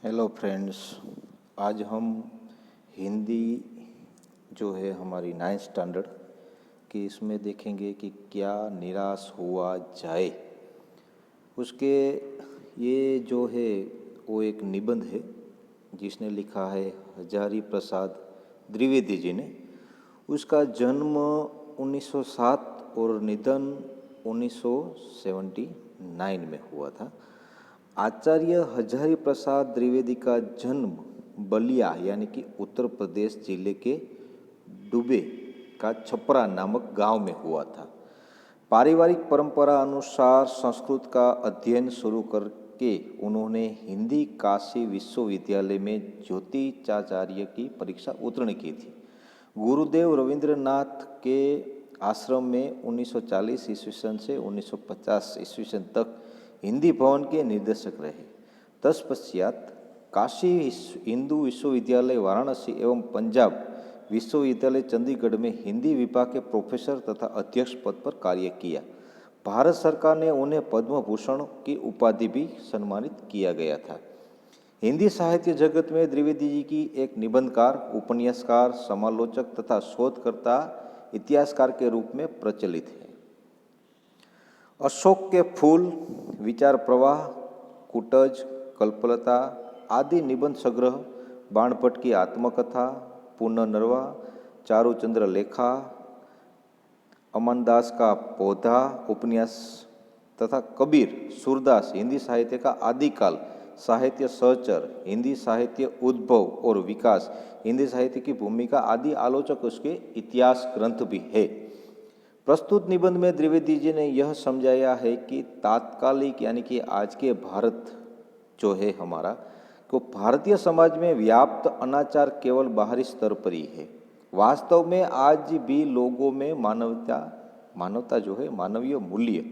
Hello friends. आज हम हिंदी जो है हमारी 9th स्टैंडर्ड की इसमें देखेंगे कि क्या निराश हुआ जाए। उसके ये जो है वो एक निबंध है जिसने लिखा है हजारी प्रसाद द्विवेदी जी ने। उसका जन्म 1907 और निधन 1979 में हुआ था। आचार्य हजारी प्रसाद द्विवेदी का जन्म बलिया यानी कि उत्तर प्रदेश जिले के डुबे का छपरा नामक गांव में हुआ था। पारिवारिक परंपरा अनुसार संस्कृत का अध्ययन शुरू करके उन्होंने हिंदी काशी विश्वविद्यालय में ज्योतिषाचार्य की परीक्षा उत्तीर्ण की थी। गुरुदेव रविंद्रनाथ के आश्रम में 1940 ईस्वी सन से 1950 ईस्वी सन तक हिंदी भवन के निर्देशक रहे। तत्पश्चात काशी हिंदू विश्वविद्यालय वाराणसी एवं पंजाब विश्वविद्यालय चंडीगढ़ में हिंदी विभाग के प्रोफेसर तथा अध्यक्ष पद पर कार्य किया। भारत सरकार ने उन्हें पद्म भूषण की उपाधि भी सम्मानित किया गया था। हिंदी साहित्य जगत में द्विवेदी जी की एक निबंधकार, उपन्यासकार, समालोचक तथा शोधकर्ता, इतिहासकार के रूप में प्रचलित है। अशोक के फूल, विचार प्रवाह, कुटज, कल्पलता आदि निबंध संग्रह, बाणभट्ट की आत्मकथा, पुनर्नवा, चारुचंद्र लेखा, अमनदास का पौधा उपन्यास तथा कबीर, सूरदास, हिंदी साहित्य का आदिकाल, साहित्य सहचर, हिंदी साहित्य उद्भव और विकास, हिंदी साहित्य की भूमिका आदि आलोचक उसके इतिहास ग्रंथ भी है। प्रस्तुत निबंध में द्विवेदी जी ने यह समझाया है कि तात्कालिक यानी कि आज के भारत जो है हमारा को भारतीय समाज में व्याप्त अनाचार केवल बाहरी स्तर पर ही है। वास्तव में आज भी लोगों में मानवता जो है, मानवीय मूल्य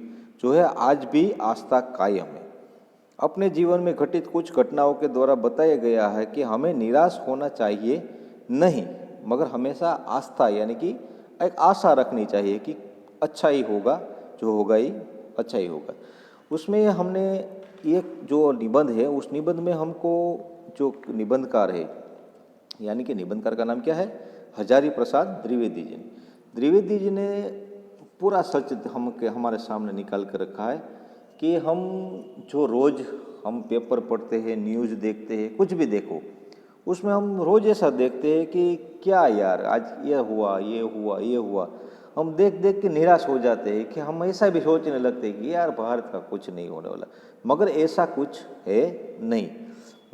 जो है आज भी आस्था कायम है। अपने जीवन में घटित कुछ घटनाओं के द्वारा बताया गया है कि हमें निराश होना चाहिए नहीं, मगर हमेशा आस्था यानी कि एक आशा रखनी चाहिए कि अच्छा ही होगा, जो होगा ही अच्छा ही होगा। उसमें हमने एक जो निबंध है उस निबंध में हमको जो निबंधकार है यानी कि निबंधकार का नाम क्या है, हजारी प्रसाद द्विवेदी जी। द्विवेदी जी ने पूरा सच हमारे सामने निकाल कर रखा है कि हम जो रोज़ हम पेपर पढ़ते हैं, न्यूज़ देखते हैं, कुछ भी देखो उसमें हम रोज़ ऐसा देखते हैं कि क्या यार आज ये हुआ, ये हुआ, ये हुआ। हम देख देख के निराश हो जाते हैं कि हम ऐसा भी सोचने लगते हैं कि यार भारत का कुछ नहीं होने वाला, मगर ऐसा कुछ है नहीं।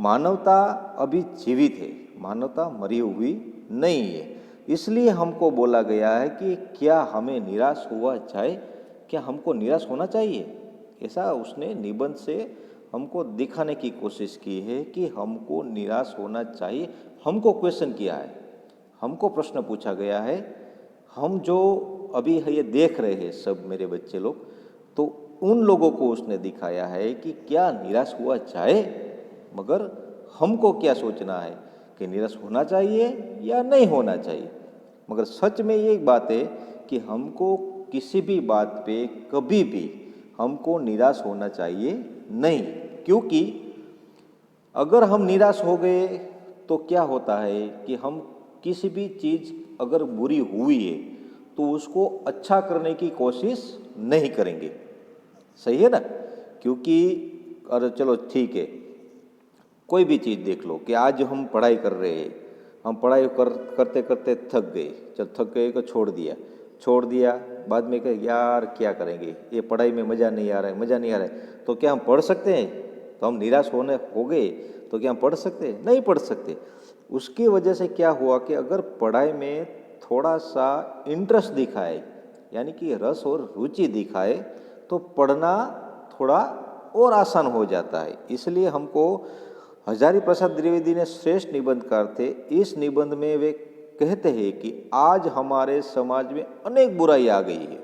मानवता अभी जीवित है, मानवता मरी हुई नहीं है। इसलिए हमको बोला गया है कि क्या हमें निराश हुआ जाए, क्या हमको निराश होना चाहिए। ऐसा उसने निबंध से हमको दिखाने की कोशिश की है कि हमको निराश होना चाहिए। हमको क्वेश्चन किया है, हमको प्रश्न पूछा गया है। हम जो अभी ये देख रहे हैं सब मेरे बच्चे लोग, तो उन लोगों को उसने दिखाया है कि क्या निराश हुआ जाए, मगर हमको क्या सोचना है कि निराश होना चाहिए या नहीं होना चाहिए। मगर सच में ये बात है कि हमको किसी भी बात पे कभी भी हमको निराश होना चाहिए नहीं, क्योंकि अगर हम निराश हो गए तो क्या होता है कि हम किसी भी चीज़ अगर बुरी हुई है तो उसको अच्छा करने की कोशिश नहीं करेंगे। सही है ना। क्योंकि अरे चलो ठीक है, कोई भी चीज़ देख लो कि आज हम पढ़ाई कर रहे हैं, हम पढ़ाई करते करते थक गए, जब थक गए तो छोड़ दिया, बाद में कहे यार क्या करेंगे, ये पढ़ाई में मज़ा नहीं आ रहा है, तो क्या हम पढ़ सकते हैं। तो हम निराश हो गए तो क्या हम पढ़ सकते हैं, नहीं पढ़ सकते। उसकी वजह से क्या हुआ कि अगर पढ़ाई में थोड़ा सा इंटरेस्ट दिखाए यानी कि रस और रुचि दिखाए तो पढ़ना थोड़ा और आसान हो जाता है। इसलिए हमको हजारी प्रसाद द्विवेदी ने श्रेष्ठ निबंधकार थे। इस निबंध में वे कहते हैं कि आज हमारे समाज में अनेक बुराई आ गई है,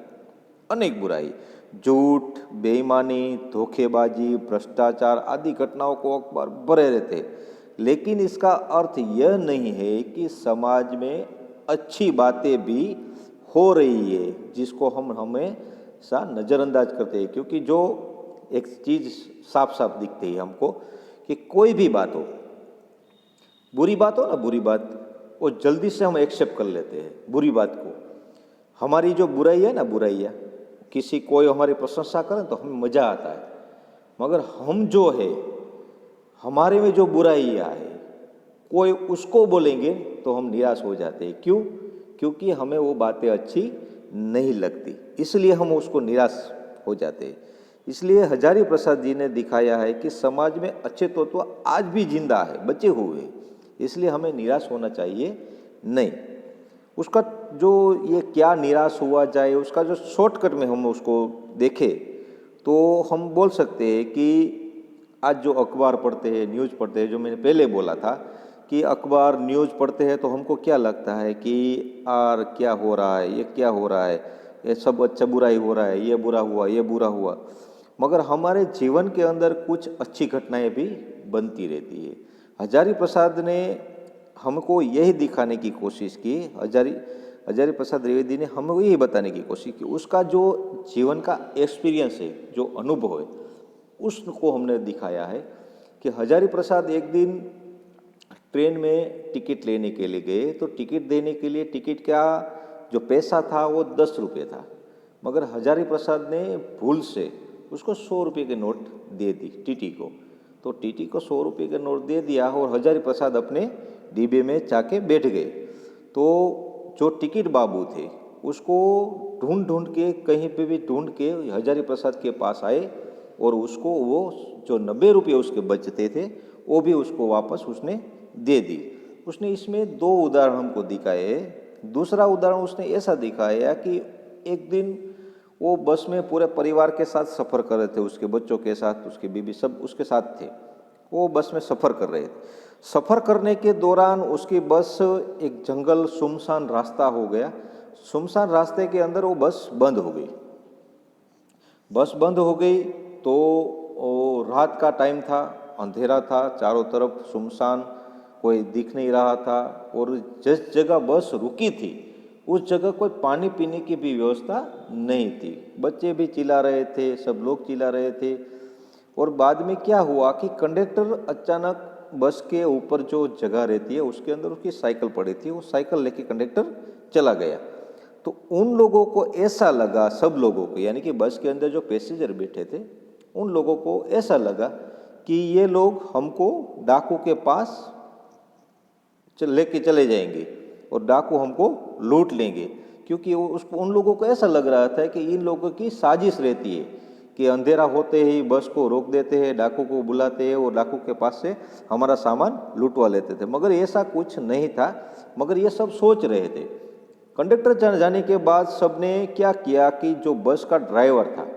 अनेक बुराई, झूठ, बेईमानी, धोखेबाजी, भ्रष्टाचार आदि घटनाओं को अखबार भरे रहते हैं। लेकिन इसका अर्थ यह नहीं है कि समाज में अच्छी बातें भी हो रही है जिसको हम हमेशा नज़रअंदाज करते हैं। क्योंकि जो एक चीज़ साफ साफ दिखती है हमको कि कोई भी बात हो, बुरी बात हो ना, बुरी बात, वो जल्दी से हम एक्सेप्ट कर लेते हैं बुरी बात को। हमारी जो बुराई है ना, बुराइयाँ, किसी कोई हमारी प्रशंसा करे तो हमें मज़ा आता है, मगर हम जो है, हमारे में जो बुराइयाँ है, कोई उसको बोलेंगे तो हम निराश हो जाते हैं। क्यों? क्योंकि हमें वो बातें अच्छी नहीं लगती, इसलिए हम उसको निराश हो जाते हैं। इसलिए हजारी प्रसाद जी ने दिखाया है कि समाज में अच्छे तत्व आज भी जिंदा है, बचे हुए हैं, इसलिए हमें निराश होना चाहिए नहीं। उसका जो ये क्या निराश हुआ जाए, उसका जो शॉर्टकट में हम उसको देखें तो हम बोल सकते हैं कि आज जो अखबार पढ़ते हैं, न्यूज़ पढ़ते हैं, जो मैंने पहले बोला था कि अखबार न्यूज़ पढ़ते हैं तो हमको क्या लगता है कि यार क्या हो रहा है, ये क्या हो रहा है, ये सब अच्छा बुराई हो रहा है, ये बुरा हुआ, ये बुरा हुआ, मगर हमारे जीवन के अंदर कुछ अच्छी घटनाएं भी बनती रहती है। हजारी प्रसाद ने हमको यही दिखाने की कोशिश की, हजारी प्रसाद द्विवेदी ने हमें यही बताने की कोशिश की, उसका जो जीवन का एक्सपीरियंस है, जो अनुभव है, उसको हमने दिखाया है कि हजारी प्रसाद एक दिन ट्रेन में टिकट लेने के लिए गए, तो टिकट देने के लिए टिकट का जो पैसा था वो 10 रुपये था, मगर हजारी प्रसाद ने भूल से उसको 100 रुपये के नोट दे दी टीटी को। तो टीटी को 100 रुपये का नोट दे दिया और हजारी प्रसाद अपने डिब्बे में जाके बैठ गए। तो जो टिकट बाबू थे उसको ढूंढ ढूंढ के, कहीं पे भी ढूंढ के हजारी प्रसाद के पास आए और उसको वो जो 90 रुपये उसके बचते थे वो भी उसको वापस उसने दे दी। उसने इसमें दो उदाहरण हमको दिखाए। दूसरा उदाहरण उसने ऐसा दिखाया कि एक दिन वो बस में पूरे परिवार के साथ सफ़र कर रहे थे, उसके बच्चों के साथ, उसकी बीवी, सब उसके साथ थे। वो बस में सफ़र कर रहे थे। सफ़र करने के दौरान उसकी बस एक जंगल सुनसान रास्ता हो गया। सुनसान रास्ते के अंदर वो बस बंद हो गई। बस बंद हो गई तो रात का टाइम था, अंधेरा था, चारों तरफ सुनसान, कोई दिख नहीं रहा था, और जिस जगह बस रुकी थी उस जगह कोई पानी पीने की भी व्यवस्था नहीं थी। बच्चे भी चिल्ला रहे थे, सब लोग चिल्ला रहे थे। और बाद में क्या हुआ कि कंडक्टर अचानक बस के ऊपर जो जगह रहती है उसके अंदर उसकी साइकिल पड़ी थी, वो साइकिल लेके कंडक्टर चला गया। तो उन लोगों को ऐसा लगा, सब लोगों को, यानी कि बस के अंदर जो पैसेंजर बैठे थे उन लोगों को ऐसा लगा कि ये लोग हमको डाकू के पास लेके चले जाएंगे और डाकू हमको लूट लेंगे, क्योंकि उसको, उन लोगों को ऐसा लग रहा था कि इन लोगों की साजिश रहती है कि अंधेरा होते ही बस को रोक देते हैं, डाकू को बुलाते हैं और डाकू के पास से हमारा सामान लुटवा लेते थे। मगर ऐसा कुछ नहीं था, मगर ये सब सोच रहे थे। कंडक्टर जाने के बाद सबने क्या किया कि जो बस का ड्राइवर था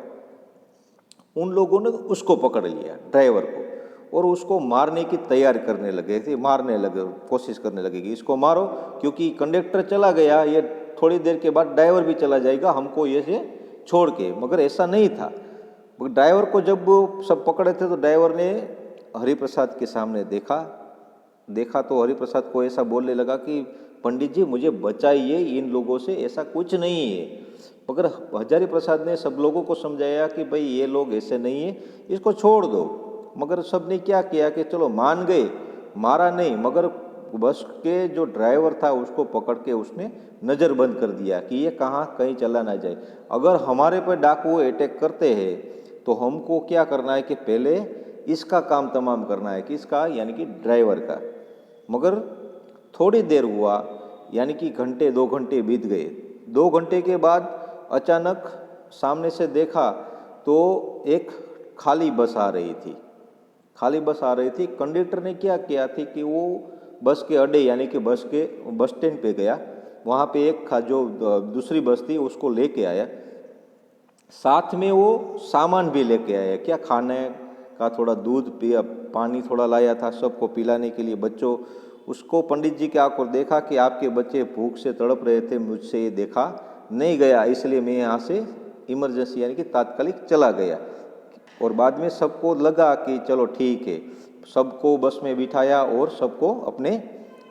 उन लोगों ने उसको पकड़ लिया, ड्राइवर को, और उसको मारने की तैयारी करने लगे थे, मारने लगे, कोशिश करने लगे कि इसको मारो, क्योंकि कंडक्टर चला गया, ये थोड़ी देर के बाद ड्राइवर भी चला जाएगा हमको ये से छोड़ के। मगर ऐसा नहीं था। ड्राइवर को जब सब पकड़े थे तो ड्राइवर ने हरिप्रसाद के सामने देखा तो हरिप्रसाद को ऐसा बोलने लगा कि पंडित जी मुझे बचाइए इन लोगों से, ऐसा कुछ नहीं है। मगर हजारी प्रसाद ने सब लोगों को समझाया कि भाई ये लोग ऐसे नहीं है, इसको छोड़ दो। मगर सब ने क्या किया कि चलो मान गए, मारा नहीं, मगर बस के जो ड्राइवर था उसको पकड़ के उसने नज़रबंद कर दिया कि ये कहाँ कहीं चला ना जाए। अगर हमारे पर डाकू अटैक करते हैं तो हमको क्या करना है कि पहले इसका काम तमाम करना है, किसका, यानी कि ड्राइवर का। मगर थोड़ी देर हुआ, यानी कि घंटे 2 घंटे बीत गए। 2 घंटे के बाद अचानक सामने से देखा तो एक खाली बस आ रही थी। खाली बस आ रही थी। कंडक्टर ने क्या किया थी कि वो बस के अड्डे, यानी कि बस स्टैंड पे गया, वहाँ पे एक जो दूसरी बस थी उसको लेके आया, साथ में वो सामान भी लेके आया, क्या खाने का, थोड़ा दूध पिया, पानी थोड़ा लाया था सबको पिलाने के लिए, बच्चों। उसको पंडित जी के आकर देखा कि आपके बच्चे भूख से तड़प रहे थे, मुझसे ये देखा नहीं गया, इसलिए मैं यहाँ से इमरजेंसी, यानी कि तात्कालिक चला गया। और बाद में सबको लगा कि चलो ठीक है, सबको बस में बिठाया और सबको अपने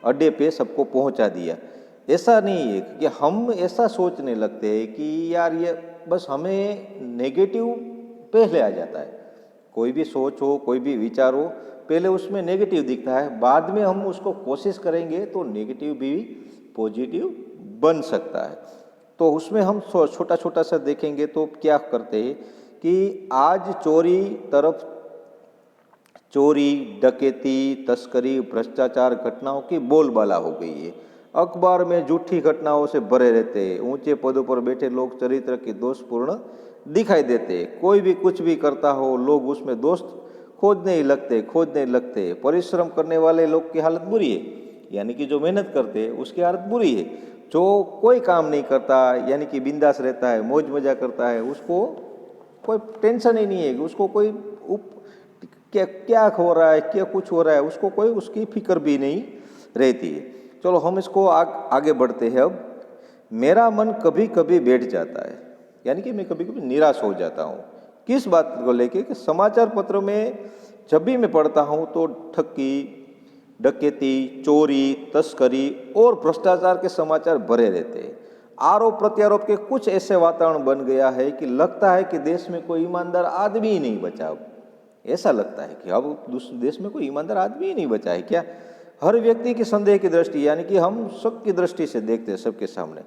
अड्डे पे सबको पहुँचा दिया। ऐसा नहीं है कि हम ऐसा सोचने लगते हैं कि यार ये बस हमें नेगेटिव पहले आ जाता है। कोई भी सोच हो, कोई भी विचार हो, पहले उसमें नेगेटिव दिखता है, बाद में हम उसको कोशिश करेंगे तो नेगेटिव भी पॉजिटिव बन सकता है। तो उसमें हम छोटा छोटा सा देखेंगे तो क्या करते हैं कि आज चोरी, डकैती, तस्करी, भ्रष्टाचार घटनाओं की बोलबाला हो गई है। अखबार में झूठी घटनाओं से भरे रहते हैं। ऊंचे पदों पर बैठे लोग चरित्र के दोषपूर्ण दिखाई देते हैं। कोई भी कुछ भी करता हो, लोग उसमें दोष खोजने ही लगते। परिश्रम करने वाले लोग की हालत बुरी है, यानी कि जो मेहनत करते हैं उसकी हालत बुरी है। जो कोई काम नहीं करता, यानी कि बिंदास रहता है, मौज मजा करता है, उसको कोई टेंशन ही नहीं है, उसको कोई क्या हो रहा है, क्या कुछ हो रहा है, उसको कोई उसकी फिक्र भी नहीं रहती है। चलो हम इसको आगे बढ़ते हैं। अब मेरा मन कभी कभी बैठ जाता है, यानी कि मैं कभी कभी निराश हो जाता हूँ। किस बात को लेके कि समाचार पत्र में जब भी मैं पढ़ता हूँ तो ठगी, डकैती, चोरी, तस्करी और भ्रष्टाचार के समाचार भरे रहते हैं। आरोप प्रत्यारोप के कुछ ऐसे वातावरण बन गया है कि लगता है कि देश में कोई ईमानदार आदमी ही नहीं बचा। अब ऐसा लगता है कि अब देश में कोई ईमानदार आदमी ही नहीं बचा है क्या। हर व्यक्ति की संदेह की दृष्टि, यानी कि हम सबकी दृष्टि से देखते हैं सबके सामने,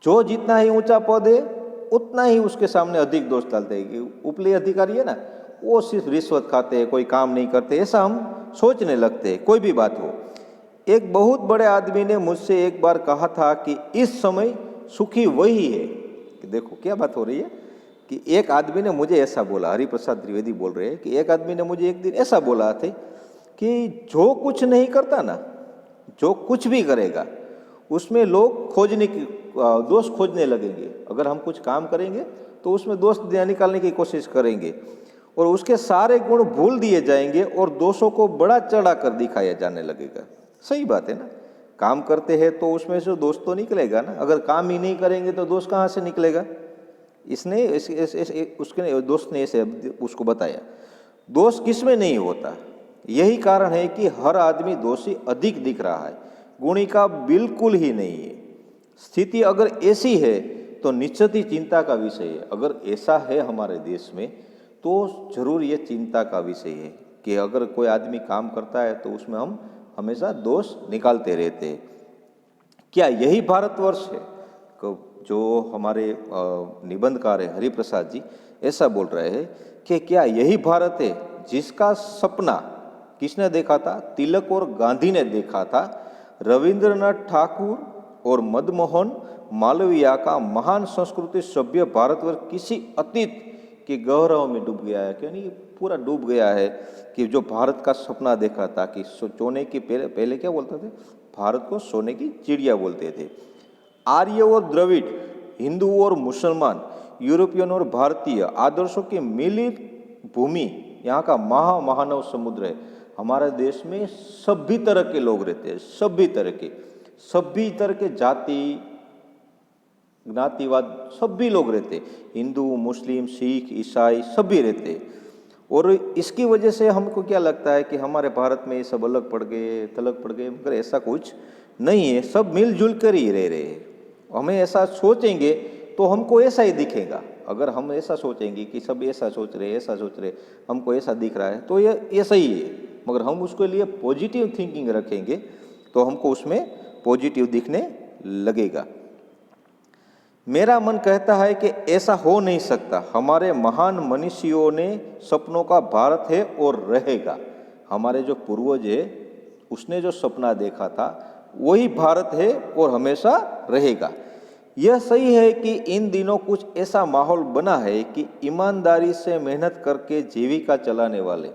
जो जितना ही ऊंचा पद है उतना ही उसके सामने अधिक दोष डालते हैं कि उपले अधिकारी है ना, वो सिर्फ रिश्वत खाते हैं, कोई काम नहीं करते, ऐसा हम सोचने लगते हैं कोई भी बात हो। एक बहुत बड़े आदमी ने मुझसे एक बार कहा था कि इस समय सुखी वही है। कि देखो क्या बात हो रही है कि एक आदमी ने मुझे ऐसा बोला, हरिप्रसाद द्विवेदी बोल रहे हैं कि एक आदमी ने मुझे एक दिन ऐसा बोला था कि जो कुछ नहीं करता ना, जो कुछ भी करेगा उसमें लोग दोष खोजने लगेंगे। अगर हम कुछ काम करेंगे तो उसमें दोष निकालने की कोशिश करेंगे और उसके सारे गुण भूल दिए जाएंगे और दोषों को बड़ा चढ़ा कर दिखाया जाने लगेगा। सही बात है ना, काम करते हैं तो उसमें से दोष तो निकलेगा ना। अगर काम ही नहीं करेंगे तो दोष कहाँ से निकलेगा। उसके दोस्त ने ऐसे उसको बताया, दोष किसमें नहीं होता। यही कारण है कि हर आदमी दोषी अधिक दिख रहा है, गुणी का बिल्कुल ही नहीं है। स्थिति अगर ऐसी है तो निश्चित ही चिंता का विषय है। अगर ऐसा है हमारे देश में तो जरूर ये चिंता का विषय है कि अगर कोई आदमी काम करता है तो उसमें हम हमेशा दोष निकालते रहते हैं। क्या यही भारतवर्ष है? जो हमारे निबंधकार है हरिप्रसाद जी ऐसा बोल रहे हैं कि क्या यही भारत है जिसका सपना किसने देखा था? तिलक और गांधी ने देखा था। रविंद्रनाथ ठाकुर और मदनमोहन मालवीय का महान संस्कृति सभ्य भारतवर्ष किसी अतीत के गहराव में डूब गया है, क्यों नहीं पूरा डूब गया है। कि जो भारत का सपना देखा था कि सोने की पहले क्या बोलते थे, भारत को सोने की चिड़िया बोलते थे। आर्य और द्रविड़, हिंदू और मुसलमान, यूरोपियन और भारतीय आदर्शों की मिलित भूमि यहाँ का महामानव समुद्र है। हमारे देश में सभी तरह के लोग रहते हैं, सभी तरह के जाति ज्ञातिवाद सभी लोग रहते, हिंदू, मुस्लिम, सिख, ईसाई सभी रहते। और इसकी वजह से हमको क्या लगता है कि हमारे भारत में ये सब अलग पड़ गए, थलग पड़ गए, मगर ऐसा कुछ नहीं है। सब मिलजुल कर ही रह रहे हैं। हमें ऐसा सोचेंगे तो हमको ऐसा ही दिखेगा। अगर हम ऐसा सोचेंगे कि सब ऐसा सोच रहे, हमको ऐसा दिख रहा है तो ये सही है। मगर हम उसके लिए पॉजिटिव थिंकिंग रखेंगे तो हमको उसमें पॉजिटिव दिखने लगेगा। मेरा मन कहता है कि ऐसा हो नहीं सकता। हमारे महान मनीषियों ने सपनों का भारत है और रहेगा। हमारे जो पूर्वज है उसने जो सपना देखा था वही भारत है और हमेशा रहेगा। यह सही है कि इन दिनों कुछ ऐसा माहौल बना है कि ईमानदारी से मेहनत करके जीविका चलाने वाले,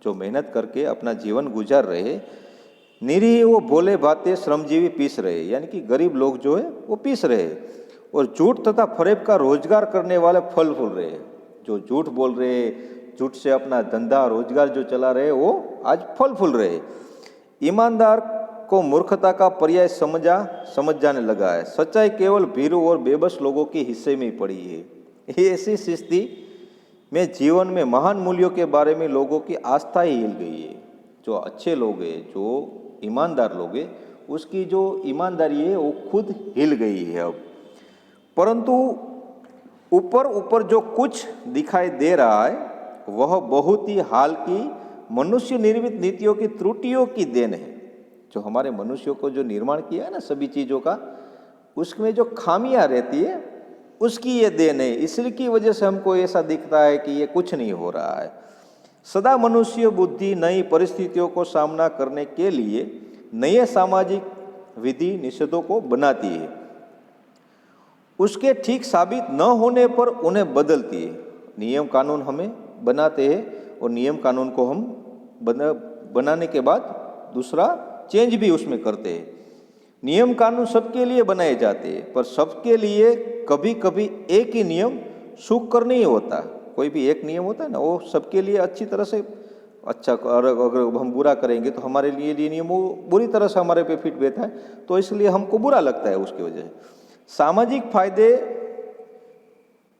जो मेहनत करके अपना जीवन गुजार रहे, निरीह वो भोले भाते श्रमजीवी पीस रहे, यानी कि गरीब लोग जो है वो पीस रहे। और झूठ तथा फरेब का रोजगार करने वाले फल फूल रहे हैं। जो झूठ बोल रहे, झूठ से अपना धंधा रोजगार जो चला रहे वो आज फल फूल रहे। ईमानदार को मूर्खता का पर्याय समझ जाने लगा है। सच्चाई केवल भीरू और बेबस लोगों के हिस्से में ही पड़ी है। ये ऐसी स्थिति में जीवन में महान मूल्यों के बारे में लोगों की आस्था ही हिल गई है। जो अच्छे लोग हैं, जो ईमानदार लोग हैं, उसकी जो ईमानदारी है वो खुद हिल गई है अब। परंतु ऊपर जो कुछ दिखाई दे रहा है वह बहुत ही हाल की मनुष्य निर्मित नीतियों की त्रुटियों की देन है। जो हमारे मनुष्यों को जो निर्माण किया है ना सभी चीज़ों का, उसमें जो खामियां रहती है उसकी ये देन है। इसलिए की वजह से हमको ऐसा दिखता है कि ये कुछ नहीं हो रहा है। सदा मनुष्य बुद्धि नई परिस्थितियों को सामना करने के लिए नए सामाजिक विधि निषेधों को बनाती है, उसके ठीक साबित न होने पर उन्हें बदलती है। नियम कानून हमें बनाते हैं और नियम कानून को हम बनाने के बाद दूसरा चेंज भी उसमें करते हैं। नियम कानून सबके लिए बनाए जाते हैं, पर सबके लिए कभी कभी एक ही नियम सुखकर नहीं होता। कोई भी एक नियम होता है ना, वो सबके लिए अच्छी तरह से अच्छा, अगर हम बुरा करेंगे तो हमारे लिए नियम वो बुरी तरह से हमारे पे फिट बैठा है, तो इसलिए हमको बुरा लगता है उसकी वजह से। सामाजिक फायदे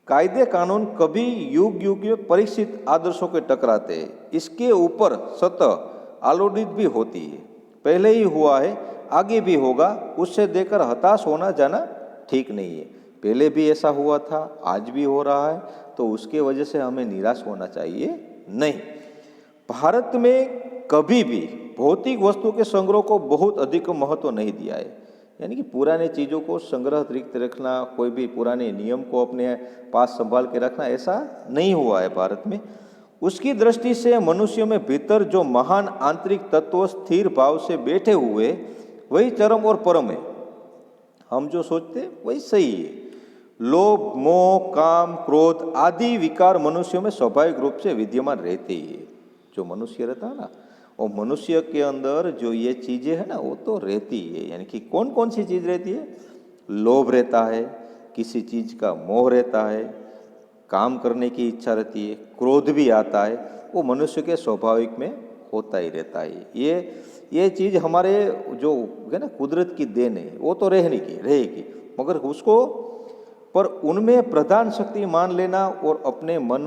कायदे कानून कभी युग युग में परीक्षित आदर्शों के टकराते हैं। इसके ऊपर सतह आलोड़ित भी होती है। पहले ही हुआ है, आगे भी होगा, उससे देकर हताश होना जाना ठीक नहीं है। पहले भी ऐसा हुआ था, आज भी हो रहा है, तो उसके वजह से हमें निराश होना चाहिए नहीं। भारत में कभी भी भौतिक वस्तु के संग्रह को बहुत अधिक महत्व नहीं दिया है। यानी कि पुराने चीज़ों को संग्रह रिक्त रखना, कोई भी पुराने नियम को अपने पास संभाल के रखना, ऐसा नहीं हुआ है भारत में। उसकी दृष्टि से मनुष्य में भीतर जो महान आंतरिक तत्व स्थिर भाव से बैठे हुए, वही चरम और परम है। हम जो सोचते वही सही है। लोभ, मोह, काम, क्रोध आदि विकार मनुष्यों में स्वाभाविक रूप से विद्यमान रहते ही है। जो मनुष्य रहता है ना, और मनुष्य के अंदर जो ये चीज़ें है ना, वो तो रहती है। यानी कि कौन कौन सी चीज़ रहती है? लोभ रहता है, किसी चीज़ का मोह रहता है, काम करने की इच्छा रहती है, क्रोध भी आता है, वो मनुष्य के स्वाभाविक में होता ही रहता है। ये चीज़ हमारे जो है ना कुदरत की देन है, वो तो रहेगी, मगर उसको पर उनमें प्रधान शक्ति मान लेना और अपने मन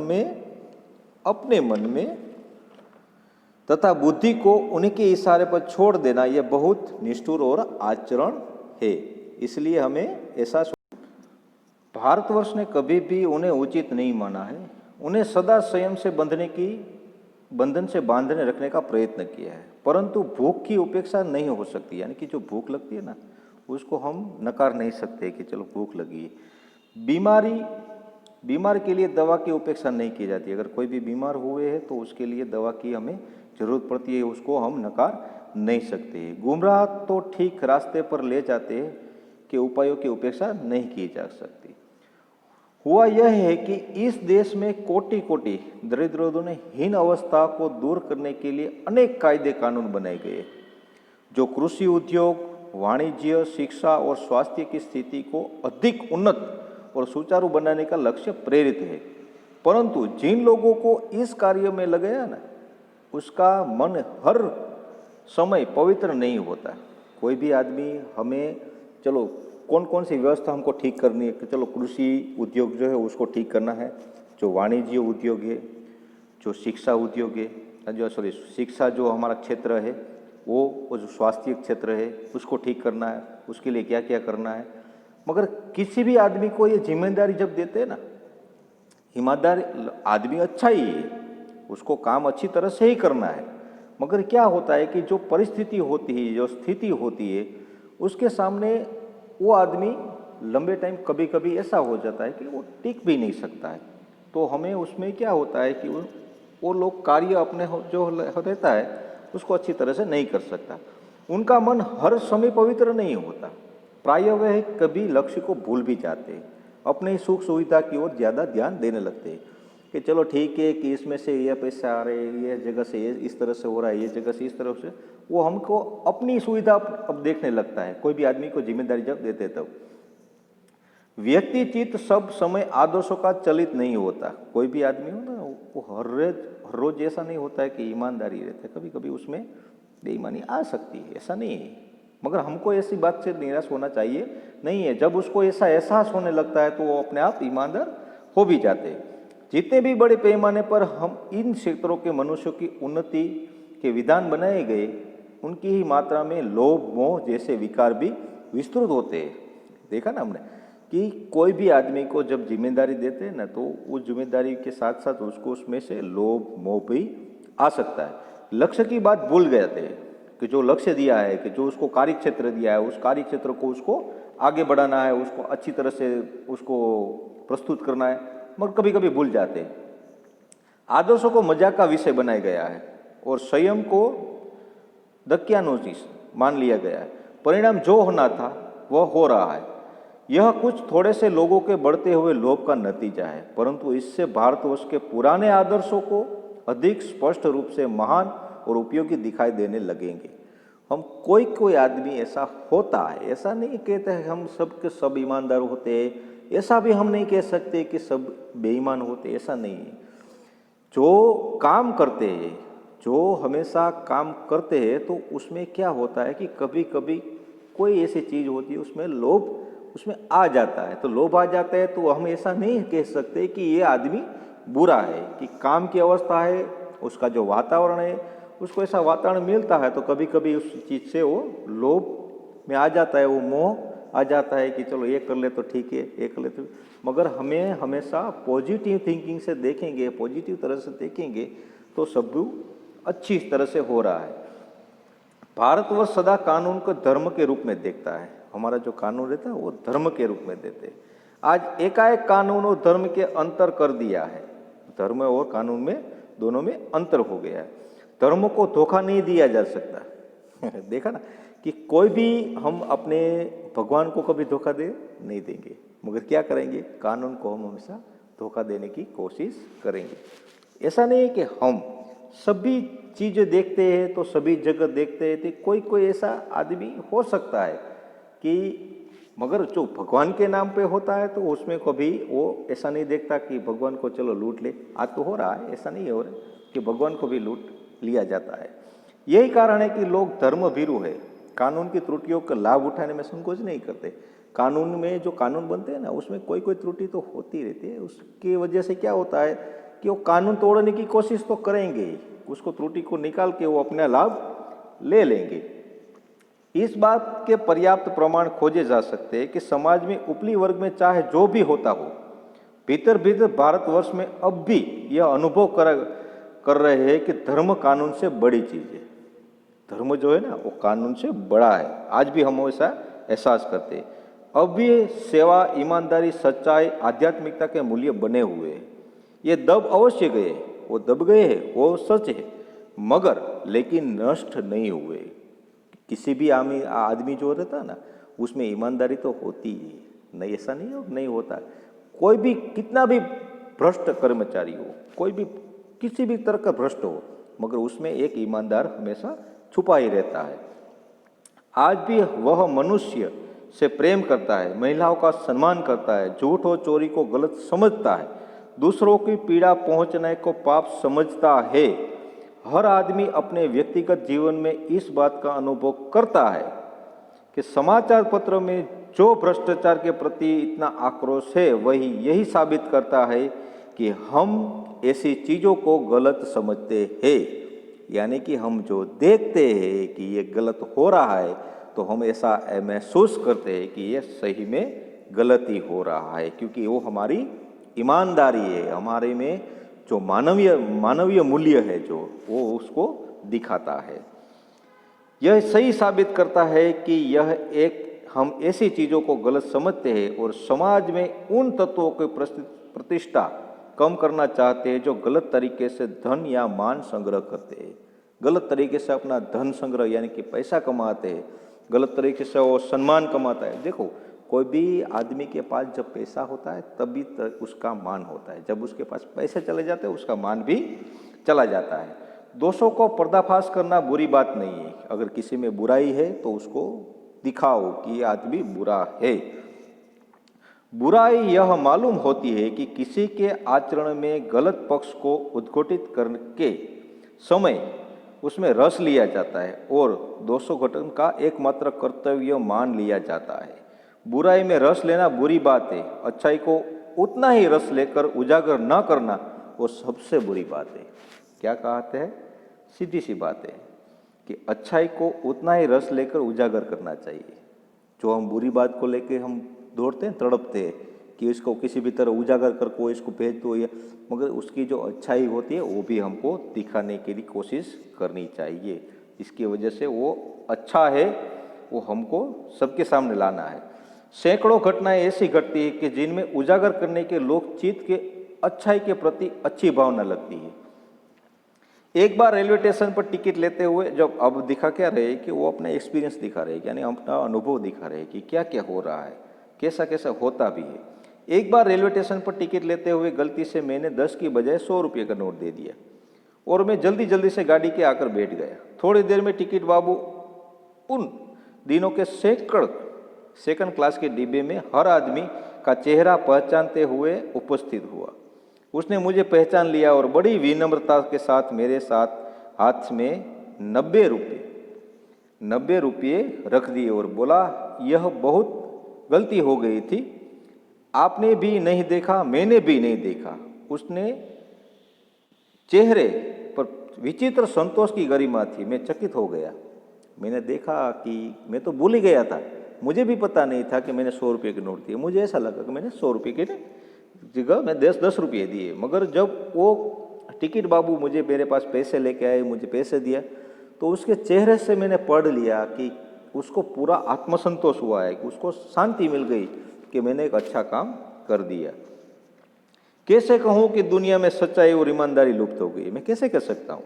में तथा बुद्धि को उनके इशारे पर छोड़ देना, यह बहुत निष्ठुर और आचरण है। इसलिए हमें ऐसा भारतवर्ष ने कभी भी उन्हें उचित नहीं माना है। उन्हें सदा स्वयं से बंधन से बांधने रखने का प्रयत्न किया है, परंतु भूख की उपेक्षा नहीं हो सकती। यानी कि जो भूख लगती है ना, उसको हम नकार नहीं सकते कि चलो भूख लगी है। बीमार के लिए दवा की उपेक्षा नहीं की जाती। अगर कोई भी बीमार हुए हैं तो उसके लिए दवा की हमें जरूरत पड़ती है, उसको हम नकार नहीं सकते। गुमराह तो ठीक रास्ते पर ले जाते हैं कि उपायों की उपेक्षा नहीं की जा सकती। हुआ यह है कि इस देश में कोटि कोटि दरिद्रों ने हीन अवस्था को दूर करने के लिए अनेक कायदे कानून बनाए गए, जो कृषि उद्योग, वाणिज्य, शिक्षा और स्वास्थ्य की स्थिति को अधिक उन्नत और सुचारू बनाने का लक्ष्य प्रेरित है। परंतु जिन लोगों को इस कार्य में लगाया ना, उसका मन हर समय पवित्र नहीं होता। कोई भी आदमी हमें चलो कौन कौन सी व्यवस्था हमको ठीक करनी है कि चलो कृषि उद्योग जो है उसको ठीक करना है, जो वाणिज्य उद्योग है, जो शिक्षा उद्योग है, शिक्षा जो हमारा क्षेत्र है वो जो स्वास्थ्य क्षेत्र है उसको ठीक करना है, उसके लिए क्या क्या करना है। मगर किसी भी आदमी को ये जिम्मेदारी जब देते हैं ना, ईमानदार आदमी अच्छा ही है, उसको काम अच्छी तरह से ही करना है, मगर क्या होता है कि जो परिस्थिति होती है, जो स्थिति होती है, उसके सामने वो आदमी लंबे टाइम कभी कभी ऐसा हो जाता है कि वो टिक भी नहीं सकता है। तो हमें उसमें क्या होता है कि वो लोग कार्य अपने जो रहता है उसको अच्छी तरह से नहीं कर सकता। उनका मन हर समय पवित्र नहीं होता। प्रायः वह कभी लक्ष्य को भूल भी जाते हैं, अपने सुख सुविधा की ओर ज़्यादा ध्यान देने लगते हैं कि चलो ठीक है कि इसमें से ये पैसे आ रहे हैं, ये जगह से ये इस तरह से हो रहा है, ये जगह से इस तरह से, वो हमको अपनी सुविधा अब देखने लगता है। कोई भी आदमी को जिम्मेदारी जब देते तब व्यक्ति चित्त सब समय आदर्शों का चलित नहीं होता। कोई भी आदमी हो ना, वो हर रोज ऐसा नहीं होता है कि ईमानदारी रहता है, कभी कभी उसमें बेईमानी आ सकती है, ऐसा नहीं है। मगर हमको ऐसी बात से निराश होना चाहिए नहीं है। जब उसको ऐसा एहसास होने लगता है तो वो अपने आप ईमानदार हो भी जाते हैं। जितने भी बड़े पैमाने पर हम इन क्षेत्रों के मनुष्यों की उन्नति के विधान बनाए गए, उनकी ही मात्रा में लोभ, मोह जैसे विकार भी विस्तृत होते हैं। देखा ना हमने, कि कोई भी आदमी को जब जिम्मेदारी देते हैं ना, तो उस जिम्मेदारी के साथ साथ उसको उसमें से लोभ मोह भी आ सकता है। लक्ष्य की बात भूल गए थे कि जो लक्ष्य दिया है, कि जो उसको कार्य क्षेत्र दिया है, उस कार्य क्षेत्र को उसको आगे बढ़ाना है, उसको अच्छी तरह से उसको प्रस्तुत करना है, मगर कभी कभी भूल जाते हैं। आदर्शों को मजाक का विषय बनाया गया है और संयम को दक्यानोजिस मान लिया गया है। परिणाम जो होना था वह हो रहा है। यह कुछ थोड़े से लोगों के बढ़ते हुए लोभ का नतीजा है, परंतु इससे भारतवर्ष के पुराने आदर्शों को अधिक स्पष्ट रूप से महान और उपयोगी दिखाई देने लगेंगे। हम कोई कोई आदमी ऐसा होता है, ऐसा नहीं कहते हैं हम सब के सब ईमानदार होते हैं, ऐसा भी हम नहीं कह सकते कि सब बेईमान होते, ऐसा नहीं है। जो काम करते हैं, जो हमेशा काम करते हैं, तो उसमें क्या होता है कि कभी कभी कोई ऐसी चीज़ होती है उसमें लोभ उसमें आ जाता है। तो लोभ आ जाता है तो हम ऐसा नहीं कह सकते कि ये आदमी बुरा है, कि काम की अवस्था है, उसका जो वातावरण है, उसको ऐसा वातावरण मिलता है तो कभी कभी उस चीज़ से वो लोभ में आ जाता है, वो मोह आ जाता है कि चलो ये कर ले तो ठीक है, ये कर ले तो। मगर हमें हमेशा पॉजिटिव थिंकिंग से देखेंगे, पॉजिटिव तरह से देखेंगे तो सब अच्छी तरह से हो रहा है। भारतवर्ष सदा कानून को धर्म के रूप में देखता है। हमारा जो कानून रहता है वो धर्म के रूप में देते हैं। आज एकाएक कानून और धर्म के अंतर कर दिया है। धर्म और कानून में दोनों में अंतर हो गया है। धर्म को धोखा नहीं दिया जा सकता। देखा ना कि कोई भी हम अपने भगवान को कभी धोखा दे नहीं देंगे, मगर क्या करेंगे, कानून को हम हमेशा धोखा देने की कोशिश करेंगे। ऐसा नहीं है कि हम सभी चीज़ें देखते हैं तो सभी जगह देखते हैं, तो कोई कोई ऐसा आदमी हो सकता है कि, मगर जो भगवान के नाम पे होता है तो उसमें कभी वो ऐसा नहीं देखता कि भगवान को चलो लूट ले। आज तो हो रहा है, ऐसा नहीं हो रहा कि भगवान को भी लूट लिया जाता है। यही कारण है कि लोग धर्म भीरू है, कानून की त्रुटियों का लाभ उठाने में संकोच नहीं करते। कानून में जो कानून बनते हैं ना, उसमें कोई कोई त्रुटि तो होती रहती है। उसकी वजह से क्या होता है कि वो कानून तोड़ने की कोशिश तो करेंगे ही, उसको त्रुटि को निकाल के वो अपना लाभ ले लेंगे। इस बात के पर्याप्त प्रमाण खोजे जा सकते हैं कि समाज में उपली वर्ग में चाहे जो भी होता हो, भीतर भीतर भारतवर्ष में अब भी यह अनुभव कर रहे हैं कि धर्म कानून से बड़ी चीज है। धर्म जो है ना वो कानून से बड़ा है। आज भी हम ऐसा एहसास करते हैं। अब भी सेवा, ईमानदारी, सच्चाई, आध्यात्मिकता के मूल्य बने हुए हैं। ये दब अवश्य गए, वो दब गए हैं, वो सच है, मगर लेकिन नष्ट नहीं हुए। किसी भी आदमी जो रहता है ना, उसमें ईमानदारी तो होती ही नहीं, ऐसा नहीं होता। कोई भी कितना भी भ्रष्ट कर्मचारी हो, कोई भी किसी भी तरह का भ्रष्ट हो, मगर उसमें एक ईमानदार हमेशा छुपा ही रहता है। आज भी वह मनुष्य से प्रेम करता है, महिलाओं का सम्मान करता है, झूठ और चोरी को गलत समझता है, दूसरों की पीड़ा पहुंचने को पाप समझता है। हर आदमी अपने व्यक्तिगत जीवन में इस बात का अनुभव करता है कि समाचार पत्र में जो भ्रष्टाचार के प्रति इतना आक्रोश है, वही यही साबित करता है कि हम ऐसी चीज़ों को गलत समझते हैं। यानी कि हम जो देखते हैं कि ये गलत हो रहा है, तो हम ऐसा महसूस करते हैं कि ये सही में गलती हो रहा है, क्योंकि वो हमारी ईमानदारी है, हमारे में जो मानवीय मूल्य है जो वो उसको दिखाता है। यह सही साबित करता है कि यह एक हम ऐसी चीज़ों को गलत समझते हैं और समाज में उन तत्वों की प्रतिष्ठा कम करना चाहते हैं जो गलत तरीके से धन या मान संग्रह करते हैं। गलत तरीके से अपना धन संग्रह यानी कि पैसा कमाते हैं, गलत तरीके से वो सम्मान कमाता है। देखो, कोई भी आदमी के पास जब पैसा होता है तभी उसका मान होता है, जब उसके पास पैसे चले जाते हैं उसका मान भी चला जाता है। दोषों को पर्दाफाश करना बुरी बात नहीं है। अगर किसी में बुराई है तो उसको दिखाओ कि ये आदमी बुरा है। बुराई यह मालूम होती है कि किसी के आचरण में गलत पक्ष को उद्घोटित करके समय उसमें रस लिया जाता है और दोषोघटन का एकमात्र कर्तव्य मान लिया जाता है। बुराई में रस लेना बुरी बात है, अच्छाई को उतना ही रस लेकर उजागर न करना वो सबसे बुरी बात है। क्या कहते हैं, सीधी सी बात है कि अच्छाई को उतना ही रस लेकर उजागर करना चाहिए। जो हम बुरी बात को लेकर हम दौड़ते हैं, तड़पते हैं कि इसको किसी भी तरह उजागर कर को इसको भेज दो, या मगर उसकी जो अच्छाई होती है वो भी हमको दिखाने के लिए कोशिश करनी चाहिए। इसकी वजह से वो अच्छा है वो हमको सबके सामने लाना है। सैकड़ों घटनाएं ऐसी घटती है कि जिनमें उजागर करने के लोग चित्त के अच्छाई के प्रति अच्छी भावना लगती है। एक बार रेलवे स्टेशन पर टिकट लेते हुए जब अब दिखा क्या रहे कि वो अपना एक्सपीरियंस दिखा रहे, यानी अपना अनुभव दिखा रहे कि क्या क्या हो रहा है, कैसा कैसा होता भी है। एक बार रेलवे स्टेशन पर टिकट लेते हुए गलती से मैंने 10 की बजाय 100 रुपये का नोट दे दिया और मैं जल्दी जल्दी से गाड़ी के आकर बैठ गया। थोड़ी देर में टिकट बाबू उन दिनों के सेकंड क्लास के डिब्बे में हर आदमी का चेहरा पहचानते हुए उपस्थित हुआ। उसने मुझे पहचान लिया और बड़ी विनम्रता के साथ मेरे साथ हाथ में 90 रुपये रख दिए और बोला, यह बहुत गलती हो गई थी, आपने भी नहीं देखा, मैंने भी नहीं देखा। उसने चेहरे पर विचित्र संतोष की गरिमा थी। मैं चकित हो गया। मैंने देखा कि मैं तो भूल ही गया था, मुझे भी पता नहीं था कि मैंने 100 रुपये के नोट दिए। मुझे ऐसा लगा कि मैंने 100 रुपये के जगह मैं 10 रुपये दिए। मगर जब वो टिकट बाबू मुझे मेरे पास पैसे लेके आए, मुझे पैसे दिया, तो उसके चेहरे से मैंने पढ़ लिया कि उसको पूरा आत्मसंतोष हुआ है, कि उसको शांति मिल गई कि मैंने एक अच्छा काम कर दिया। कैसे कहूँ कि दुनिया में सच्चाई और ईमानदारी लुप्त हो गई? मैं कैसे कह सकता हूँ?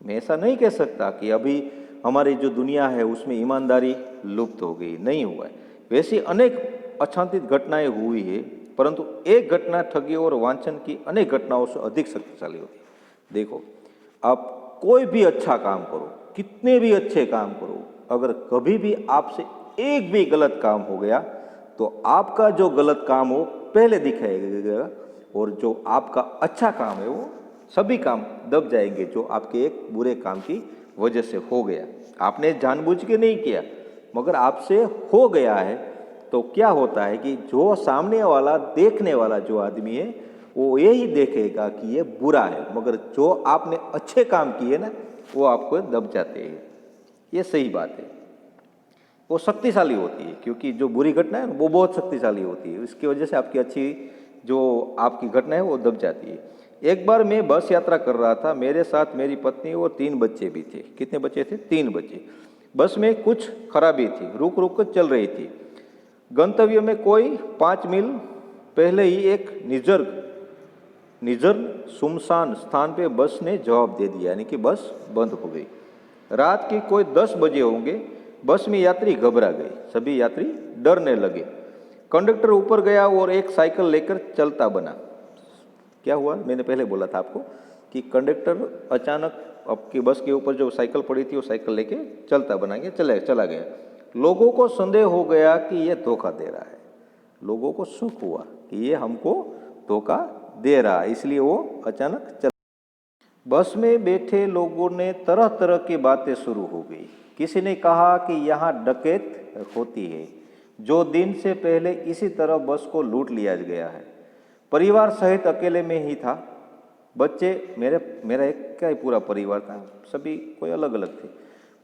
मैं ऐसा नहीं कह सकता कि अभी हमारी जो दुनिया है उसमें ईमानदारी लुप्त हो गई, नहीं हुआ है। वैसी अनेक अछांतित घटनाएं हुई है, परंतु एक घटना ठगी और वांछन की अनेक घटनाओं से अधिक शक्तिशाली होती है। देखो, आप कोई भी अच्छा काम करो, कितने भी अच्छे काम करो, अगर कभी भी आपसे एक भी गलत काम हो गया तो आपका जो गलत काम हो पहले दिखाएगा और जो आपका अच्छा काम है वो सभी काम दब जाएंगे जो आपके एक बुरे काम की वजह से हो गया। आपने जानबूझ के नहीं किया, मगर आपसे हो गया है, तो क्या होता है कि जो सामने वाला देखने वाला जो आदमी है वो यही देखेगा कि ये बुरा है, मगर जो आपने अच्छे काम किए ना वो आपको दब जाते हैं। ये सही बात है, वो शक्तिशाली होती है, क्योंकि जो बुरी घटना है वो बहुत शक्तिशाली होती है। इसकी वजह से आपकी अच्छी जो आपकी घटना है वो दब जाती है। एक बार मैं बस यात्रा कर रहा था, मेरे साथ मेरी पत्नी और 3 बच्चे भी थे। कितने बच्चे थे? 3 बच्चे। बस में कुछ खराबी थी, रुक रुक कर चल रही थी। गंतव्य में कोई 5 मील पहले ही एक निर्जन सुनसान स्थान पे बस ने जवाब दे दिया, यानी कि बस बंद हो गई। रात के कोई 10 बजे होंगे। बस में यात्री घबरा गए, सभी यात्री डरने लगे। कंडक्टर ऊपर गया और एक साइकिल लेकर चलता बना। क्या हुआ? मैंने पहले बोला था आपको कि कंडक्टर अचानक आपकी बस के ऊपर जो साइकिल पड़ी थी वो साइकिल लेके चलता बना के चला गया। लोगों को संदेह हो गया कि ये धोखा दे रहा है। लोगों को शक हुआ कि ये हमको धोखा दे रहा है, इसलिए वो अचानक चल। बस में बैठे लोगों ने तरह तरह की बातें शुरू हो गई। किसी ने कहा कि यहाँ डकैत होती है, जो दिन से पहले इसी तरह बस को लूट लिया गया है। परिवार सहित अकेले में ही था। बच्चे, मेरा एक का ही पूरा परिवार था, सभी कोई अलग अलग थे।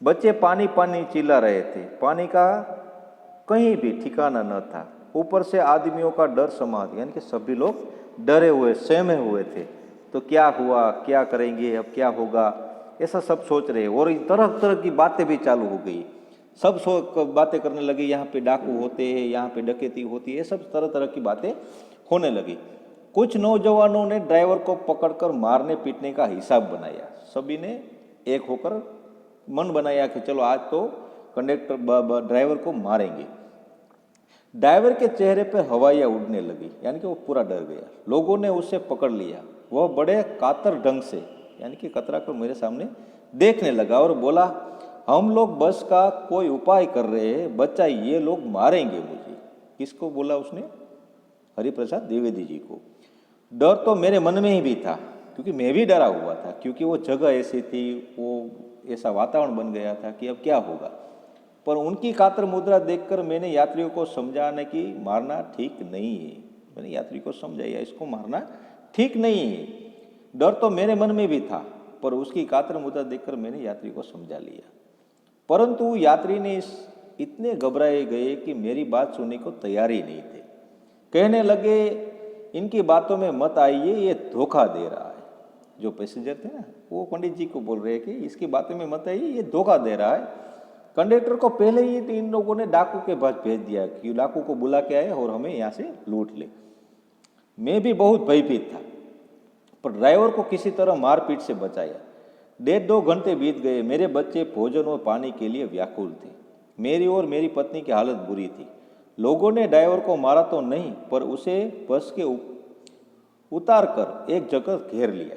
बच्चे पानी पानी चिल्ला रहे थे, पानी का कहीं भी ठिकाना न था। ऊपर से आदमियों का डर समा दिया, यानी कि सभी लोग डरे हुए सहमे हुए थे। तो क्या हुआ, क्या करेंगे, अब क्या होगा, ऐसा सब सोच रहे। और तरह तरह की बातें भी चालू हो गई। सब बातें करने लगे, यहाँ पे डाकू होते हैं, यहाँ पे डकैती होती है, सब तरह तरह की बातें होने लगी। कुछ नौजवानों ने ड्राइवर को पकड़कर मारने पीटने का हिसाब बनाया। सभी ने एक होकर मन बनाया कि चलो आज तो कंडक्टर ड्राइवर को मारेंगे। ड्राइवर के चेहरे पर हवाइयाँ उड़ने लगी, यानी कि वो पूरा डर गया। लोगों ने उसे पकड़ लिया। वह बड़े कातर ढंग से, यानी कि कतरा कर मेरे सामने देखने लगा और बोला, हम लोग बस का कोई उपाय कर रहे हैं, बच्चा ये लोग मारेंगे मुझे। किसको बोला उसने? हरिप्रसाद द्विवेदी जी को। डर तो मेरे मन में ही भी था, क्योंकि मैं भी डरा हुआ था, क्योंकि वो जगह ऐसी थी, वो ऐसा वातावरण बन गया था कि अब क्या होगा। पर उनकी कातर मुद्रा देखकर मैंने यात्रियों को समझाने की मारना ठीक नहीं है। मैंने यात्री को समझाया इसको मारना ठीक नहीं है। डर तो मेरे मन में भी था, पर उसकी कातर मुद्रा देखकर मैंने यात्री को समझा लिया। परंतु यात्री ने इस इतने घबराए गए कि मेरी बात सुनने को तैयार ही नहीं थे। कहने लगे, इनकी बातों में मत आइए, ये धोखा दे रहा है। जो पैसेंजर थे ना, वो पंडित जी को बोल रहे हैं कि इसकी बातों में मत आइए, ये धोखा दे रहा है। कंडक्टर को पहले ही इन लोगों ने डाकू के पास भेज दिया कि डाकू को बुला के आए और हमें यहाँ से लूट ले। मैं भी बहुत भयभीत था, पर ड्राइवर को किसी तरह मारपीट से बचाया। 1.5-2 घंटे बीत गए। मेरे बच्चे भोजन और पानी के लिए व्याकुल थे। मेरी और मेरी पत्नी की हालत बुरी थी। लोगों ने ड्राइवर को मारा तो नहीं, पर उसे बस के उतार कर एक जगह घेर लिया।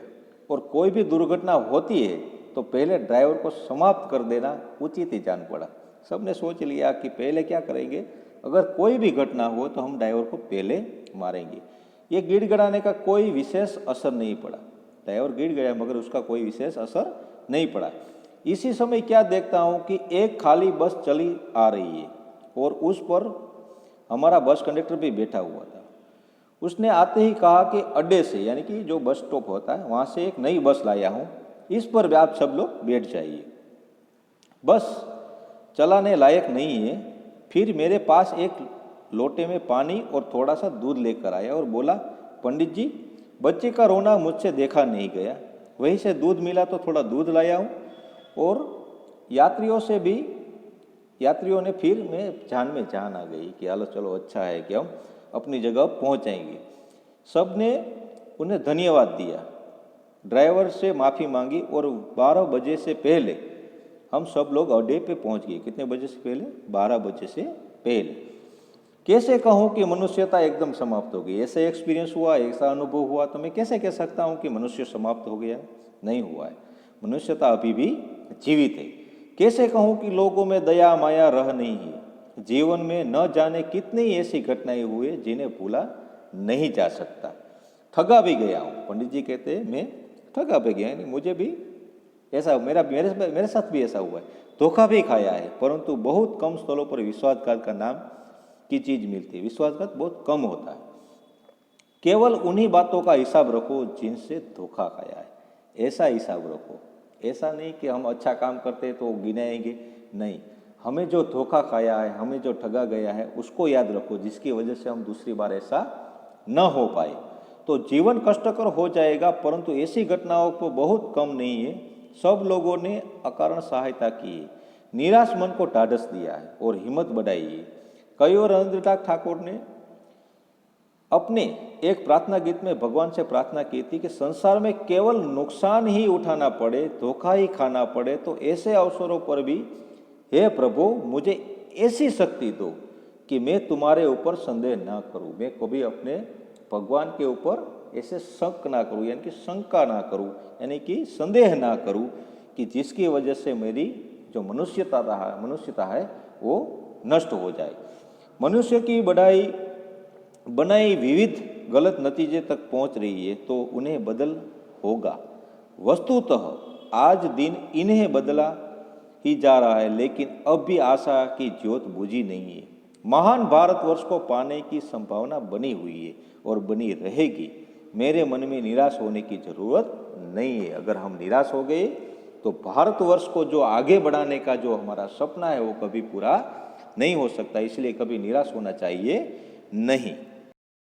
और कोई भी दुर्घटना होती है तो पहले ड्राइवर को समाप्त कर देना उचित ही जान पड़ा। सबने सोच लिया कि पहले क्या करेंगे, अगर कोई भी घटना हो तो हम ड्राइवर को पहले मारेंगे। ये गिड़गिड़ाने का कोई विशेष असर नहीं पड़ा। ड्राइवर गिड़ गया मगर उसका कोई विशेष असर नहीं पड़ा। इसी समय क्या देखता हूँ कि एक खाली बस चली आ रही है और उस पर हमारा बस कंडक्टर भी बैठा हुआ था। उसने आते ही कहा कि अड्डे से, यानी कि जो बस स्टॉप होता है वहाँ से एक नई बस लाया हूँ, इस पर भी आप सब लोग बैठ जाइए। बस चलाने लायक नहीं है। फिर मेरे पास एक लोटे में पानी और थोड़ा सा दूध लेकर आया और बोला, पंडित जी, बच्चे का रोना मुझसे देखा नहीं गया, वहीं से दूध मिला तो थोड़ा दूध लाया हूँ। और यात्रियों ने फिर में जान आ गई कि हालो चलो अच्छा है कि हम अपनी जगह पहुँच जाएंगे। सब ने उन्हें धन्यवाद दिया, ड्राइवर से माफ़ी मांगी और 12 बजे से पहले हम सब लोग अड्डे पे पहुँच गए। कितने बजे से पहले? 12 बजे से पहले। कैसे कहूँ कि मनुष्यता एकदम समाप्त हो गई? ऐसा एक्सपीरियंस हुआ, ऐसा अनुभव हुआ तो मैं कैसे कह सकता हूँ कि मनुष्य समाप्त हो गया? नहीं हुआ है, मनुष्यता अभी भी जीवित है। कैसे कहूँ कि लोगों में दया माया रह नहीं है? जीवन में न जाने कितनी ऐसी घटनाएं हुई जिन्हें भूला नहीं जा सकता। ठगा भी गया हूँ। पंडित जी कहते हैं मैं ठगा भी गया, यानी मुझे भी ऐसा मेरे साथ भी ऐसा हुआ है। धोखा भी खाया है, परंतु बहुत कम स्थलों पर विश्वासघात का नाम की चीज मिलती है। विश्वासघात बहुत कम होता है। केवल उन्हीं बातों का हिसाब रखो जिनसे धोखा खाया है, ऐसा हिसाब रखो। ऐसा नहीं कि हम अच्छा काम करते तो गिनाएंगे, नहीं, हमें जो धोखा खाया है, हमें जो ठगा गया है, उसको याद रखो, जिसकी वजह से हम दूसरी बार ऐसा न हो पाए। तो जीवन कष्टकर हो जाएगा, परंतु ऐसी घटनाओं को बहुत कम नहीं है। सब लोगों ने अकारण सहायता की है, निराश मन को ढाढ़स दिया है और हिम्मत बढ़ाई है। कई और रविन्द्रनाथ ठाकुर ने अपने एक प्रार्थना गीत में भगवान से प्रार्थना की थी कि संसार में केवल नुकसान ही उठाना पड़े, धोखा ही खाना पड़े, तो ऐसे अवसरों पर भी हे प्रभु मुझे ऐसी शक्ति दो कि मैं तुम्हारे ऊपर संदेह ना करूं, मैं कभी अपने भगवान के ऊपर ऐसे शक ना करूं, यानी कि शंका ना करूं, यानी कि संदेह ना करूं कि जिसकी वजह से मेरी जो मनुष्यता है वो नष्ट हो जाए। मनुष्य की बनाई विविध गलत नतीजे तक पहुंच रही है तो उन्हें बदल होगा। वस्तुतः आज दिन इन्हें बदला ही जा रहा है, लेकिन अब भी आशा की ज्योत बुझी नहीं है। महान भारतवर्ष को पाने की संभावना बनी हुई है और बनी रहेगी। मेरे मन में निराश होने की जरूरत नहीं है। अगर हम निराश हो गए तो भारतवर्ष को जो आगे बढ़ाने का जो हमारा सपना है वो कभी पूरा नहीं हो सकता। इसलिए कभी निराश होना चाहिए नहीं।